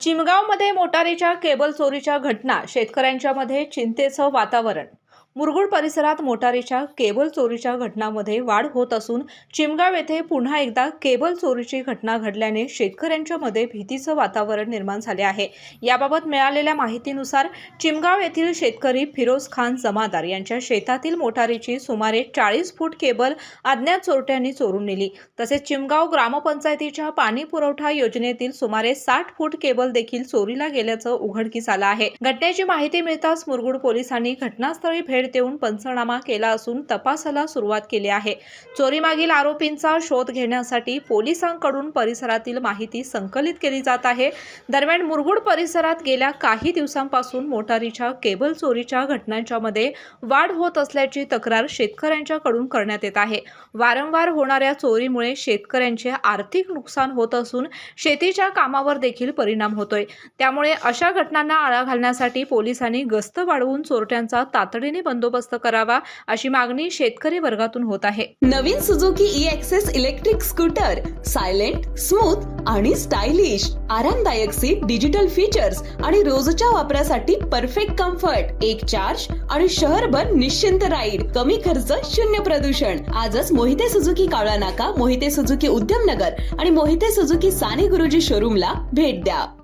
चिमगावमध्ये मोटारीच्या केबल चोरीच्या घटना, शेतकऱ्यांच्या मध्ये चिंतेचं वातावरण। मुरगुड परिसरात मोटारीच्या केबल चोरीच्या घटनांमध्ये वाढ होत असून चिमगाव येथे पुन्हा एकदा केबल चोरीची घटना घडल्याने शेतकऱ्यांच्या मध्ये भीतीचं वातावरण निर्माण झाले आहे। याबाबत मिळालेल्या माहितीनुसार चिमगाव येथील शेतकरी फिरोज खान जमादार यांच्या शेतातील मोटारीची सुमारे 40 फूट केबल अज्ञात चोरट्यांनी चोरून नेली। तसेच चिमगाव ग्रामपंचायतीच्या पाणी पुरवठा योजनेतील सुमारे 60 फूट केबल देखील चोरीला गेल्याचं उघडकीस आलं आहे। घटनेची माहिती मिळताच मुरगुड पोलिसांनी घटनास्थळी भेट देऊन पंचनामा केला असून तपासाला सुरुवात केली आहे। चोरीमागील आरोपींचा शोध घेण्यासाठी पोलिसांकडून परिसरातील माहिती संकलित केली जात आहे। दरम्यान मुरगुड परिसरात गेल्या काही दिवसांपासून मोटारीच्या केबल चोरीच्या घटनांच्या मध्ये वाढ होत असल्याची तक्रार शेतकऱ्यांच्याकडून करण्यात येत आहे। वारंवार होणाऱ्या चोरीमुळे शेतकऱ्यांचे आर्थिक नुकसान होत असून शेतीच्या कामावर देखील परिणाम होतोय। त्यामुळे अशा घटनांना आळा घालण्यासाठी पोलिसांनी गस्त वाढवून चोरट्यांचा तातडीने बंदोबस्त करावा अशी मागणी शेतकरी वर्गातून होत आहे। नवीन Suzuki e Access electric scooter silent, smooth आणि स्टायलिश, आरामदायक सीट, डिजिटल फीचर्स आणि रोजच्या वापरासाठी परफेक्ट कम्फर्ट, एक चार्ज आणि शहरभर निश्चिंत राईड, कमी खर्च, शून्य प्रदूषण। आजच मोहिते सुझुकी कावळा नाका, मोहिते सुझुकी उद्यमनगर आणि मोहिते सुझुकी साने गुरुजी शोरूमला भेट द्या।